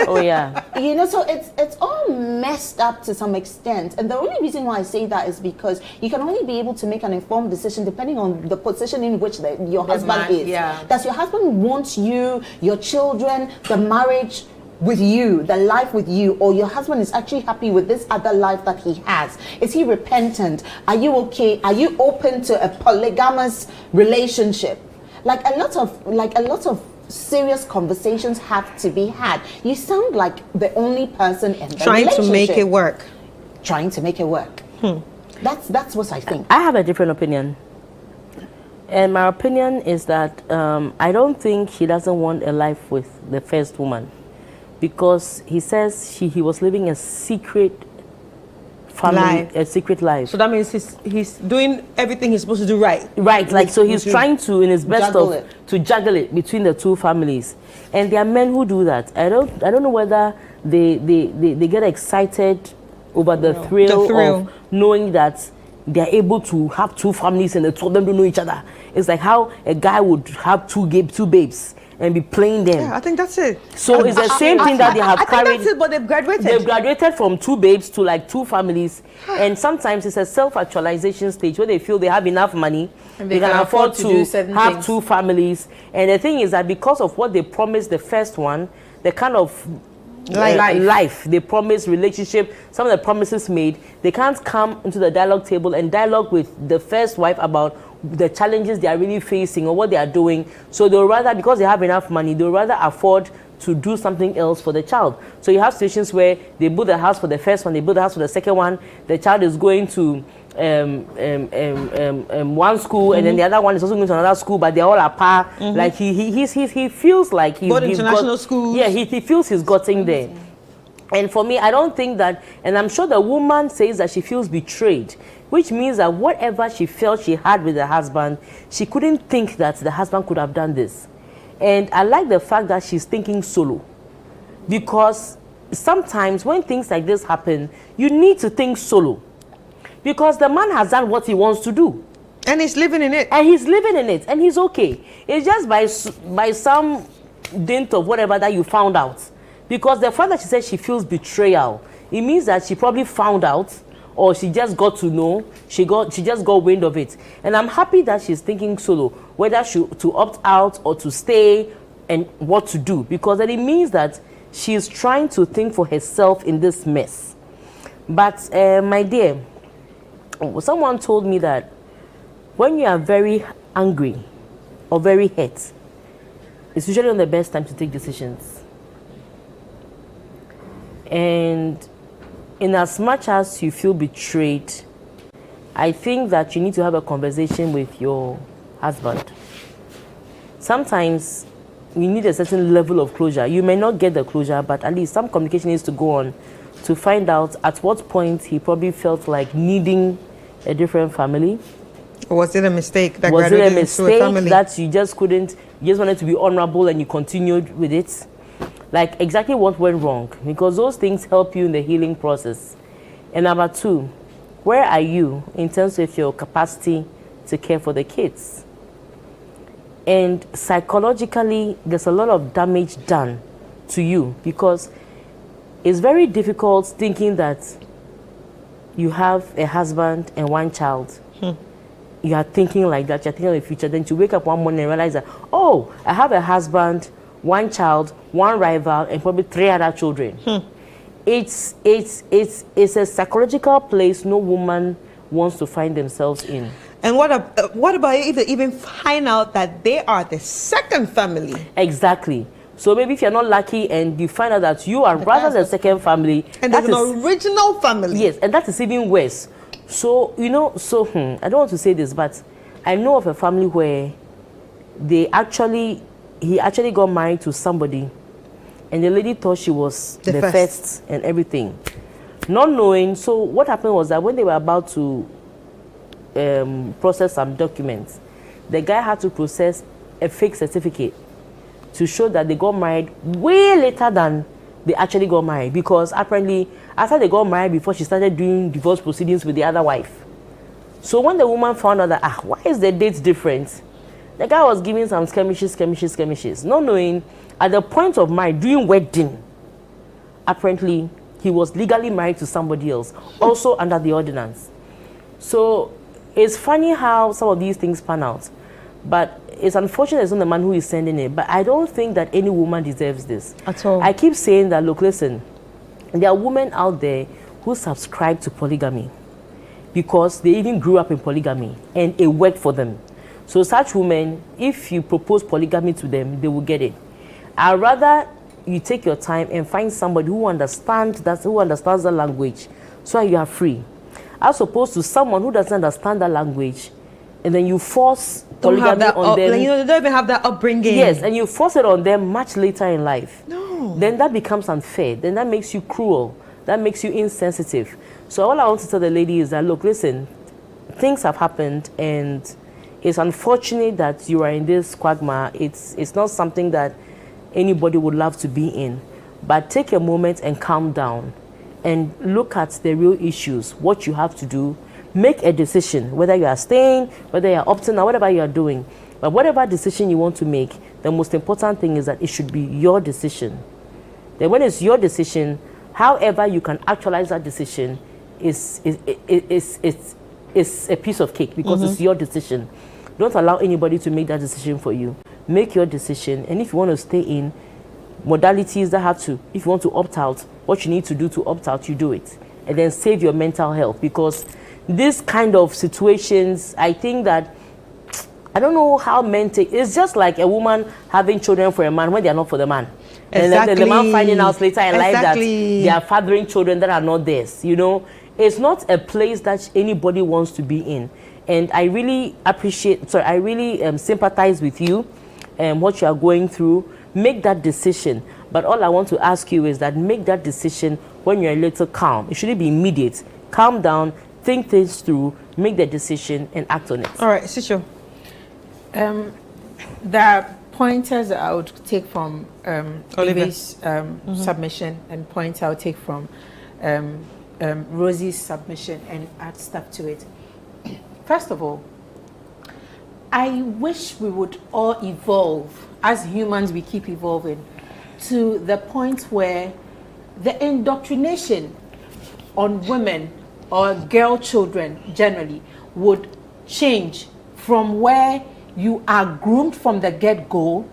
Oh yeah. So it's all messed up to some extent, and the only reason why I say that is because you can only be able to make an informed decision depending on the position in which your husband is. Yeah. Does your husband want you, your children, the marriage with you, the life with you, or your husband is actually happy with this other life that he has? Is he repentant? Are you okay? Are you open to a polygamous relationship? Like a lot of serious conversations have to be had. You sound like the only person in the Trying relationship. to make it work. Trying to make it work. That's what I think. I have a different opinion. And my opinion is that I don't think he doesn't want a life with the first woman, because he says he was living a secret family, a secret life. So that means he's doing everything he's supposed to do right. Right, like, so he's trying to, in his best to juggle it between the two families. And there are men who do that. I don't know whether they get excited over the thrill of knowing that they're able to have two families and the two of them don't know each other. It's like how a guy would have two babes and be playing them. Yeah, I think that's it. So it's the same thing that they have carried. I think that's it, but they've graduated. They've graduated from two babes to like two families. And sometimes it's a self-actualization stage where they feel they have enough money. And they can afford to have things. two families. And the thing is that because of what they promised the first one, the kind of life they promised, relationship, some of the promises made, they can't come into the dialogue table and dialogue with the first wife about the challenges they are really facing or what they are doing. So they'll rather, because they have enough money, they'll rather afford to do something else for the child. So you have situations where they build a house for the first one, they build a house for the second one, the child is going to one school, and then the other one is also going to another school, but they're all apart. Like he feels like he's international schools. Yeah, he feels he's gotten there. And for me, I don't think that, and I'm sure the woman says that she feels betrayed, which means that whatever she felt she had with the husband, she couldn't think that the husband could have done this. And I like the fact that she's thinking solo, because sometimes when things like this happen, you need to think solo, because the man has done what he wants to do. And he's living in it. And he's living in it, and he's okay. It's just by some dint of whatever that you found out. Because the fact that she said she feels betrayal, it means that she probably found out, or she just got to know, she just got wind of it. And I'm happy that she's thinking solo, whether to opt out or to stay and what to do. Because then it means that she's trying to think for herself in this mess. But my dear, someone told me that when you are very angry or very hurt, it's usually not the best time to take decisions. And in as much as you feel betrayed, I think that you need to have a conversation with your husband. Sometimes you need a certain level of closure. You may not get the closure, but at least some communication needs to go on to find out at what point he probably felt like needing a different family. Or was it a mistake that was it a graduated mistake into a family? that you just couldn't, you just wanted to be honorable and you continued with it? Like, exactly what went wrong? Because those things help you in the healing process. And number two, where are you in terms of your capacity to care for the kids? And psychologically, there's a lot of damage done to you, because it's very difficult thinking that you have a husband and one child. You are thinking like that, you're thinking of the future. Then you wake up one morning and realize that, oh, I have a husband, one child, one rival, and probably 3 other children. It's a psychological place no woman wants to find themselves in. And what about if they even find out that they are the second family? Exactly. So maybe if you're not lucky and you find out that you are rather the second family, and there's an original family. Yes, and that is even worse. So, I don't want to say this, but I know of a family where he actually got married to somebody, and the lady thought she was the first and everything. Not knowing, so what happened was that when they were about to process some documents, the guy had to process a fake certificate to show that they got married way later than they actually got married, because apparently after they got married, before she started doing divorce proceedings with the other wife. So when the woman found out that, why is the date different? The guy was giving some skirmishes, not knowing at the point of marriage, doing wedding, apparently he was legally married to somebody else, also under the ordinance. So it's funny how some of these things pan out. But it's unfortunate it's not the man who is sending it. But I don't think that any woman deserves this. At all. I keep saying that, look, listen, there are women out there who subscribe to polygamy because they even grew up in polygamy and it worked for them. So such women, if you propose polygamy to them, they will get it. I'd rather you take your time and find somebody who understands the language, so you are free, as opposed to someone who doesn't understand the language, and then you force polygamy on them. You know, they don't even have that upbringing. Yes, and you force it on them much later in life. No. Then that becomes unfair. Then that makes you cruel. That makes you insensitive. So all I want to tell the lady is that, look, listen, things have happened, and it's unfortunate that you are in this quagmire. It's not something that anybody would love to be in. But take a moment and calm down and look at the real issues, what you have to do. Make a decision, whether you are staying, whether you are opting out, whatever you are doing. But whatever decision you want to make, the most important thing is that it should be your decision. Then when it's your decision, however you can actualize that decision is a piece of cake, because it's your decision. Don't allow anybody to make that decision for you. Make your decision, and if you want to stay in, modalities that have to, if you want to opt out, what you need to do to opt out, you do it. And then save your mental health, because this kind of situations, I think that, I don't know how men take, it's just like a woman having children for a man when they are not for the man. And then the man finding out later in life that they are fathering children that are not theirs, you know. It's not a place that anybody wants to be in. And I really sympathize with you and what you are going through. Make that decision. But all I want to ask you is that make that decision when you're a little calm. It shouldn't be immediate. Calm down, think things through, make the decision, and act on it. All right, Sisho. There are pointers I would take from Olivia's submission, and points I would take from Rosie's submission, and add stuff to it. First of all, I wish we would all evolve. As humans, we keep evolving to the point where the indoctrination on women or girl children generally would change from where you are groomed from the get-go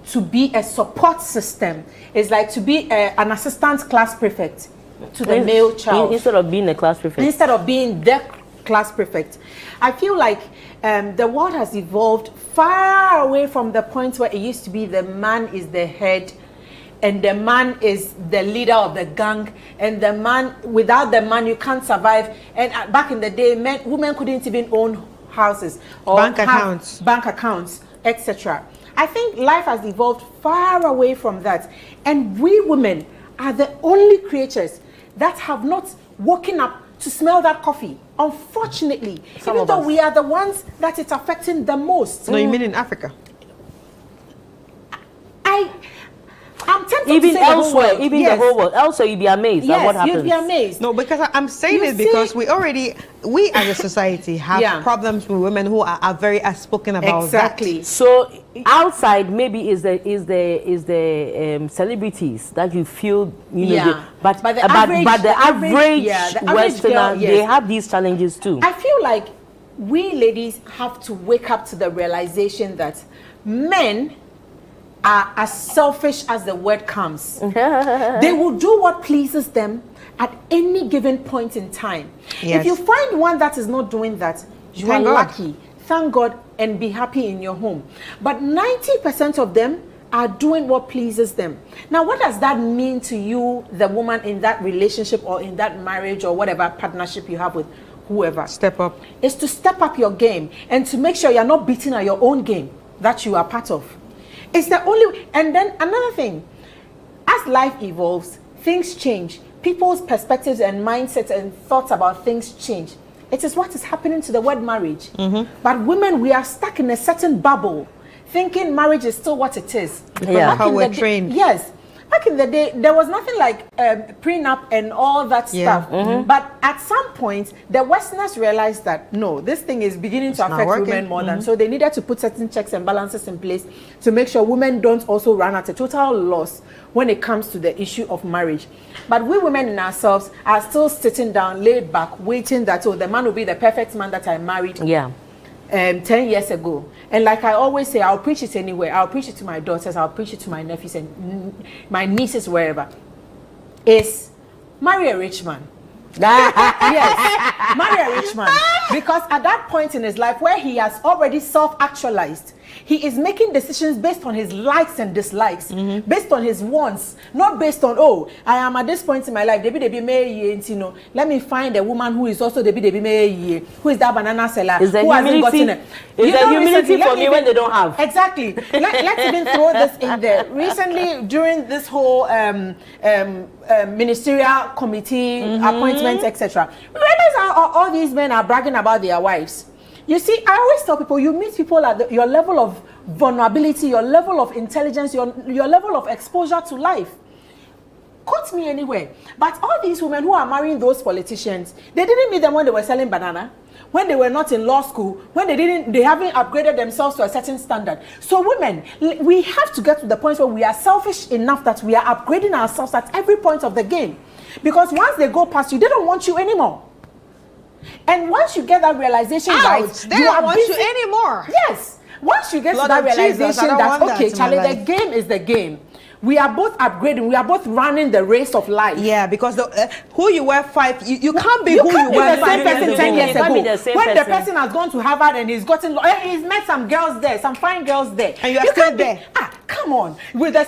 to be a support system. It's like to be an assistant class prefect to the male child. Instead of being a class prefect. Instead of being the class prefect. I feel like the world has evolved far away from the point where it used to be the man is the head and the man is the leader of the gang, and the man, without the man you can't survive. And back in the day, women couldn't even own houses or bank accounts, etc. I think life has evolved far away from that, and we women are the only creatures that have not woken up to smell that coffee. Unfortunately, even though we are the ones that it's affecting the most. No, you mean in Africa? I'm tempted even to say elsewhere, the whole world. the whole world. Also, you'd be amazed at what happens. You'd be amazed. No, because I'm saying it because we as a society have problems with women who are very outspoken about exactly. that. So outside maybe is the celebrities that you feel, you know, but the average Westerner, they have these challenges too. I feel like we ladies have to wake up to the realization that men are as selfish as the word comes. They will do what pleases them at any given point in time. Yes. If you find one that is not doing that, you are lucky. Thank God and be happy in your home. But 90% of them are doing what pleases them. Now, what does that mean to you, the woman in that relationship or in that marriage or whatever partnership you have with whoever? Step up. Is to step up your game and to make sure you're not beating at your own game that you are part of. It's the only. And then another thing, as life evolves, things change. People's perspectives and mindsets and thoughts about things change. It is what is happening to the word marriage. But women, we are stuck in a certain bubble, thinking marriage is still what it is. Yeah, how we're trained. Yes. Back in the day, there was nothing like prenup and all that stuff. But at some point, the Westerners realized that, no, this thing is beginning to affect women more than. So they needed to put certain checks and balances in place to make sure women don't also run at a total loss when it comes to the issue of marriage. But we women in ourselves are still sitting down, laid back, waiting that, oh, the man will be the perfect man that I married. Yeah. 10 years ago. And like I always say, I'll preach it anywhere. I'll preach it to my daughters, I'll preach it to my nephews and my nieces, wherever. Is marry a rich man. Yes, marry a rich man. Because at that point in his life where he has already self-actualized, he is making decisions based on his likes and dislikes, based on his wants, not based on, oh, I am at this point in my life, let me find a woman who is also who is that banana seller, is who hasn't gotten it. Is there humility for me when they don't have? Exactly. Let's even throw this in there. Recently, during this whole ministerial committee appointments, etc., realize how all these men are bragging about their wives. You see, I always tell people, you meet people at your level of vulnerability, your level of intelligence, your level of exposure to life. Quote me anywhere. But all these women who are marrying those politicians, they didn't meet them when they were selling banana, when they were not in law school, when they haven't upgraded themselves to a certain standard. So women, we have to get to the point where we are selfish enough that we are upgrading ourselves at every point of the game. Because once they go past you, they don't want you anymore. And once you get that realization, right, they don't want you anymore. Yes. Once you get to that realization that, okay, Charlie, the game is the game. We are both upgrading. We are both running the race of life. Yeah, because who you were you can't be who you were 5 years ago. 10 years ago. When the person person has gone to Harvard and he's met some girls there, some fine girls there. And you are still there. Come on. With the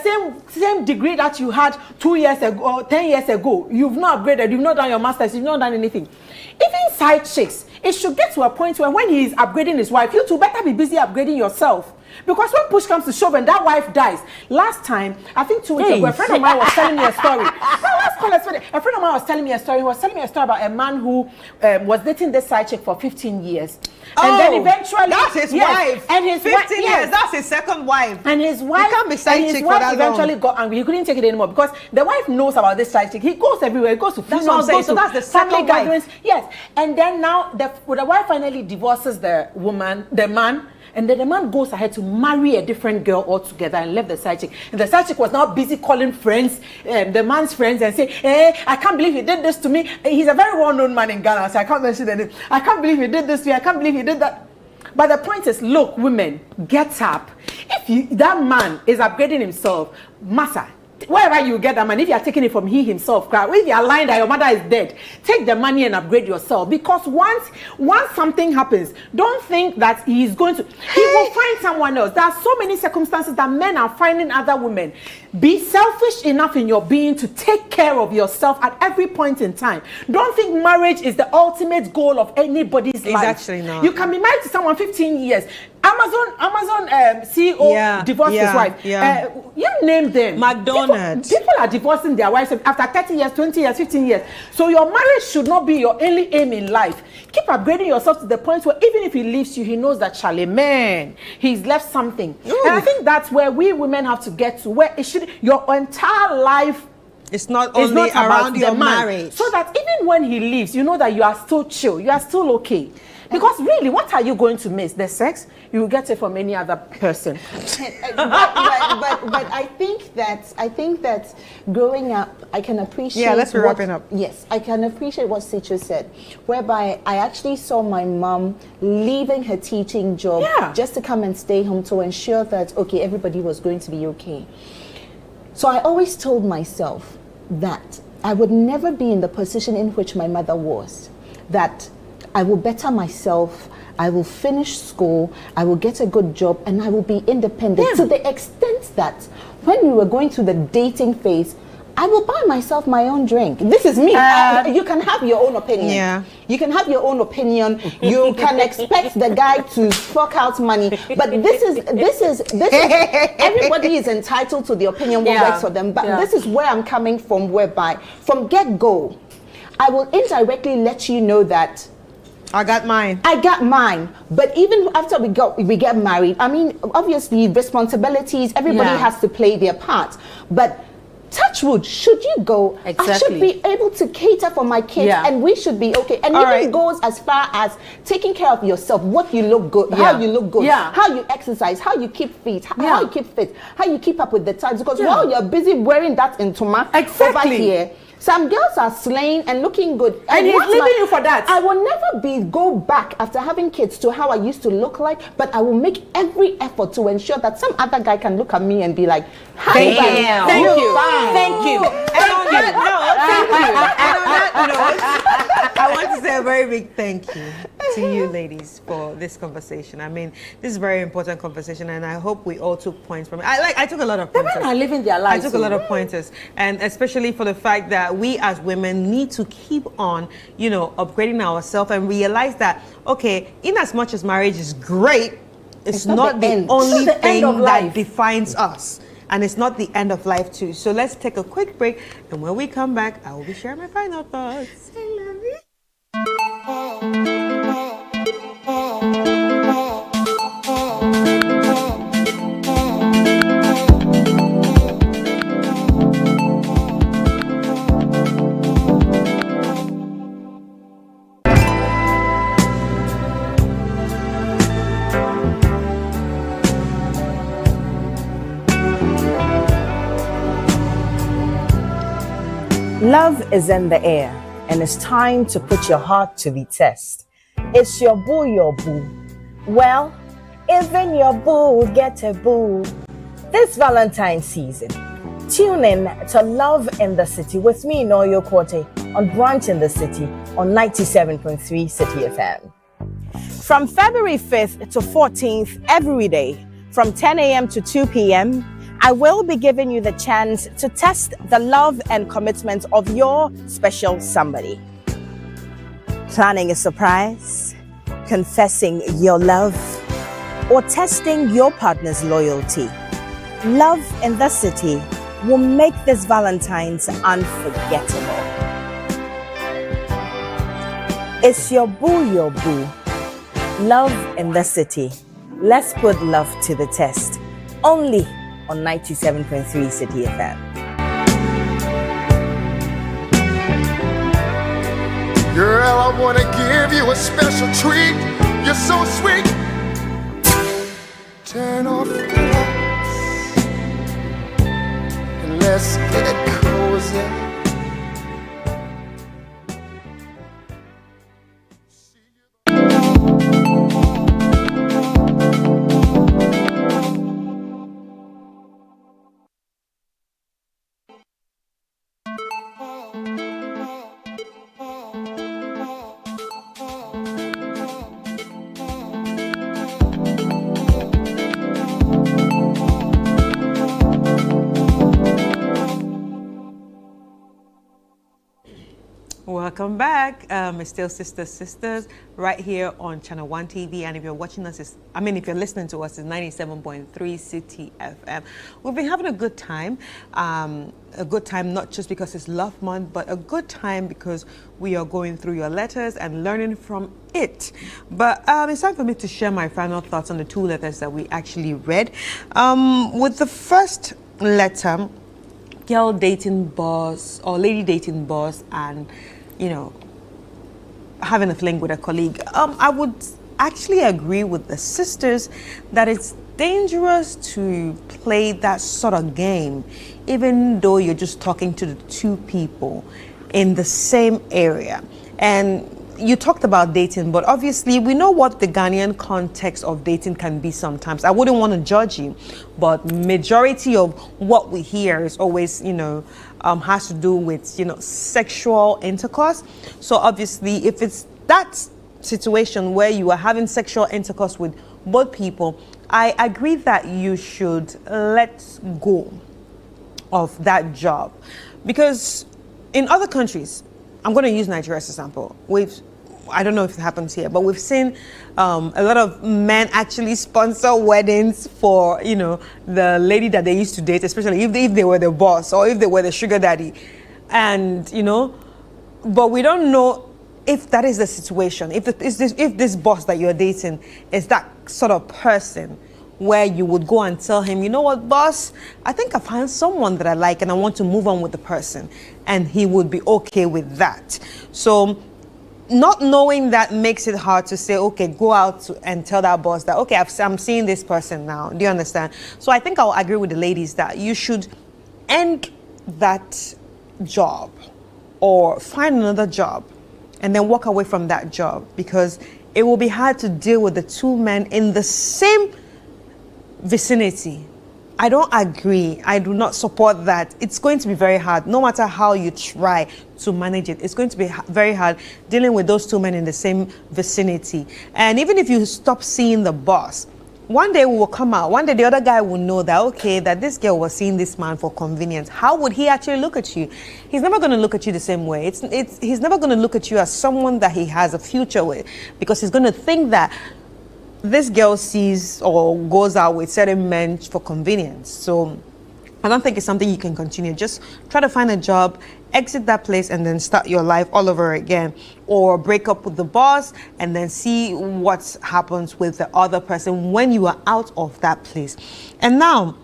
same degree that you had 2 years ago or 10 years ago, you've not upgraded, you've not done your masters, you've not done anything. Even side chicks, it should get to a point where when he is upgrading his wife, you two better be busy upgrading yourself. Because when push comes to shove and that wife dies, last time, I think 2 weeks ago, a friend of mine was telling me a story. A friend of mine was telling me a story. He was telling me a story about a man who was dating this side chick for 15 years. And then eventually... That's his wife. And his 15 years, that's his second wife. And his wife... You can't be side chick for that eventually long. got angry. He couldn't take it anymore because the wife knows about this side chick. He goes everywhere. He goes to funerals, goes so to that's the family second gatherings. wife. Yes. And then now, the wife finally divorces the man, and then the man goes ahead to marry a different girl altogether and left the side chick. And the side chick was now busy calling friends, the man's friends, and say, hey, I can't believe he did this to me. He's a very well-known man in Ghana, so I can't mention the name. I can't believe he did this to me. I can't believe he did that. But the point is, look, women, get up. If that man is upgrading himself, massa, wherever you get that money, if you are taking it from he himself, if you are lying that your mother is dead, take the money and upgrade yourself. Because once something happens, don't think that he is going to, he will find someone else. There are so many circumstances that men are finding other women. Be selfish enough in your being to take care of yourself at every point in time. Don't think marriage is the ultimate goal of anybody's life. Actually not. You can be married to someone 15 years. Amazon CEO divorced his wife. You name them. McDonald's. People are divorcing their wives after 30 years, 20 years, 15 years. So your marriage should not be your only aim in life. Keep upgrading yourself to the point where even if he leaves you, he knows that, Charlie, man, he's left something. Ooh. And I think that's where we women have to get to, where it should, your entire life it's not only around your marriage. So that even when he leaves, you know that you are still chill, you are still okay. Because really, what are you going to miss? The sex? You will get it from any other person. but I think that growing up, I can appreciate. Yeah, let's be wrapping up. Yes, I can appreciate what Situ said, whereby I actually saw my mom leaving her teaching job just to come and stay home to ensure that everybody was going to be okay. So I always told myself that I would never be in the position in which my mother was. That I will better myself, I will finish school, I will get a good job, and I will be independent to the extent that when we were going through the dating phase, I will buy myself my own drink. This is me. You can have your own opinion. Yeah. You can have your own opinion. You can expect the guy to fork out money, but this is everybody is entitled to the opinion what works for them. But this is where I'm coming from, whereby from get-go, I will indirectly let you know that I got mine. But even after we get married, I mean, obviously responsibilities, everybody has to play their part. But touch wood, should you go, I should be able to cater for my kids and we should be okay. And even goes as far as taking care of yourself, what you look good, how you look good, how you exercise, how you keep fit, how you keep up with the times. Because while you're busy wearing that intoma over here, Some girls are slaying and looking good. And he's what's leaving you for that. I will never go back after having kids to how I used to look like, but I will make every effort to ensure that some other guy can look at me and be like, Thank you. Thank you. Thank you. And on that note, I want to say a very big thank you to you ladies for this conversation. I mean, this is a very important conversation, and I hope we all took points from it. I took a lot of The pointers. men are living their lives. I took a lot of pointers, and especially for the fact that we as women need to keep on, upgrading ourselves and realize that, okay, in as much as marriage is great, it's not the only thing that defines us. And it's not the end of life too. So let's take a quick break, and when we come back, I will be sharing my final thoughts. I love you. Love is in the air, and it's time to put your heart to the test. It's your boo. Well, even your boo get a boo. This Valentine season, tune in to Love in the City with me, Noyo Korte, on Brunch in the City on 97.3 City FM. From February 5th to 14th every day, from 10 a.m. to 2 p.m., I will be giving you the chance to test the love and commitment of your special somebody. Planning a surprise, confessing your love, or testing your partner's loyalty. Love in the City will make this Valentine's unforgettable. It's your boo. Love in the City. Let's put love to the test. Only on 97.3 City FM. Girl, I wanna give you a special treat. You're so sweet. Turn off the lights and let's get cozy. Welcome back. It's still Sisters right here on Channel 1 TV. And if you're watching us, if you're listening to us, it's 97.3 City FM. We've been having a good time. A good time not just because it's Love Month, but a good time because we are going through your letters and learning from it. But it's time for me to share my final thoughts on the two letters that we actually read. With the first letter, girl dating boss or lady dating boss and having a fling with a colleague. I would actually agree with the sisters that it's dangerous to play that sort of game, even though you're just talking to the two people in the same area. And you talked about dating, but obviously we know what the Ghanaian context of dating can be sometimes. I wouldn't want to judge you, but majority of what we hear is always, has to do with, sexual intercourse. So obviously if it's that situation where you are having sexual intercourse with both people, I agree that you should let go of that job. Because in other countries, I'm going to use Nigeria as an example. I don't know if it happens here, but we've seen a lot of men actually sponsor weddings for, the lady that they used to date, especially if they were the boss or if they were the sugar daddy. And, but we don't know if that is the situation, if this boss that you're dating is that sort of person where you would go and tell him, you know what, boss, I think I found someone that I like and I want to move on with the person. And he would be okay with that. So not knowing that makes it hard to say, okay, go out and tell that boss that, okay, I'm seeing this person now. Do you understand? So I think I'll agree with the ladies that you should end that job or find another job and then walk away from that job, because it will be hard to deal with the two men in the same vicinity. I don't agree. I do not support that. It's going to be very hard. No matter how you try to manage it, it's going to be very hard dealing with those two men in the same vicinity. And even if you stop seeing the boss, one day we will come out. One day the other guy will know that, okay, that this girl was seeing this man for convenience. How would he actually look at you? He's never going to look at you the same way. He's never going to look at you as someone that he has a future with, because he's going to think that this girl sees or goes out with certain men for convenience. So I don't think it's something you can continue. Just try to find a job, exit that place, and then start your life all over again. Or break up with the boss and then see what happens with the other person when you are out of that place. And now,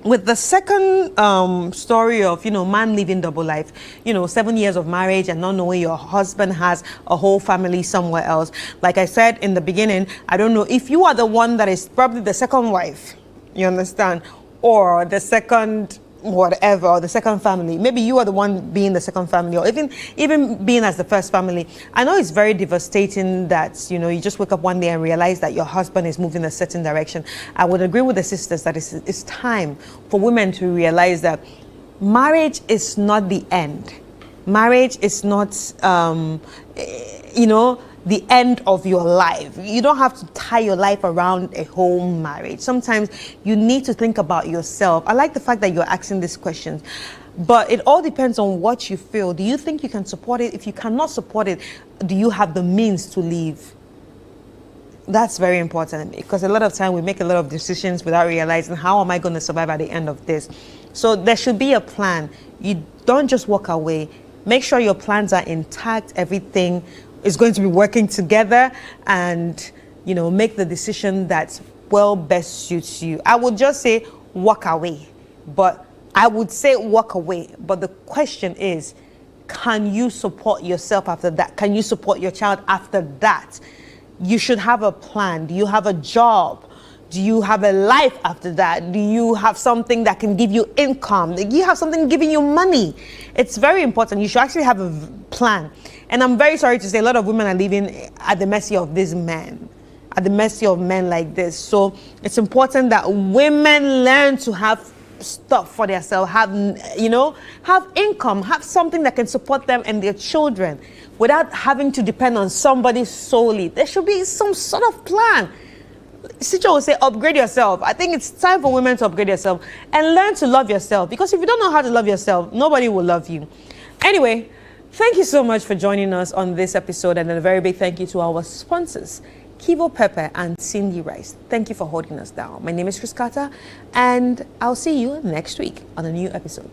with the second story of, man living double life, 7 years of marriage and not knowing your husband has a whole family somewhere else. Like I said in the beginning, I don't know if you are the one that is probably the second wife, you understand, or the second whatever, or the second family. Maybe you are the one being the second family, or even being as the first family. I know it's very devastating that, you just wake up one day and realize that your husband is moving a certain direction. I would agree with the sisters that it's time for women to realize that marriage is not the end. Marriage is not, the end of your life. You don't have to tie your life around a whole marriage. Sometimes you need to think about yourself. I like the fact that you're asking these questions, but it all depends on what you feel. Do you think you can support it? If you cannot support it, do you have the means to leave? That's very important, because a lot of time we make a lot of decisions without realizing, how am I going to survive at the end of this? So there should be a plan. You don't just walk away. Make sure your plans are intact. Everything is going to be working together, and make the decision that best suits you. I would just say walk away, but the question is, can you support yourself after that? Can you support your child after that? You should have a plan. Do you have a job? Do you have a life after that? Do you have something that can give you income? Do you have something giving you money? It's very important. You should actually have a plan. And I'm very sorry to say, a lot of women are living at the mercy of these men, at the mercy of men like this. So it's important that women learn to have stuff for themselves, have income, have something that can support them and their children without having to depend on somebody solely. There should be some sort of plan. Sicho will say, upgrade yourself. I think it's time for women to upgrade yourself and learn to love yourself, because if you don't know how to love yourself, nobody will love you. Anyway, thank you so much for joining us on this episode, and a very big thank you to our sponsors, Kivo Pepper and Cindy Rice. Thank you for holding us down. My name is Kata, and I'll see you next week on a new episode.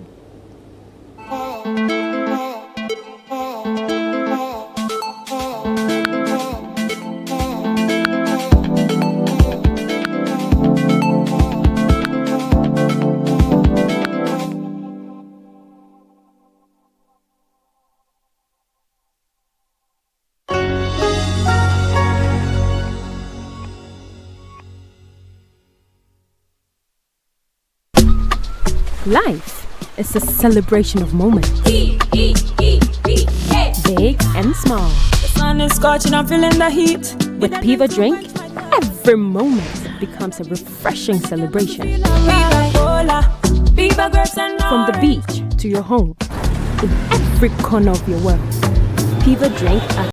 Life is a celebration of moments. Big and small. The sun is scorching, I'm feeling the heat. With Piva Drink, every moment becomes a refreshing celebration. From the beach to your home, in every corner of your world, Piva Drink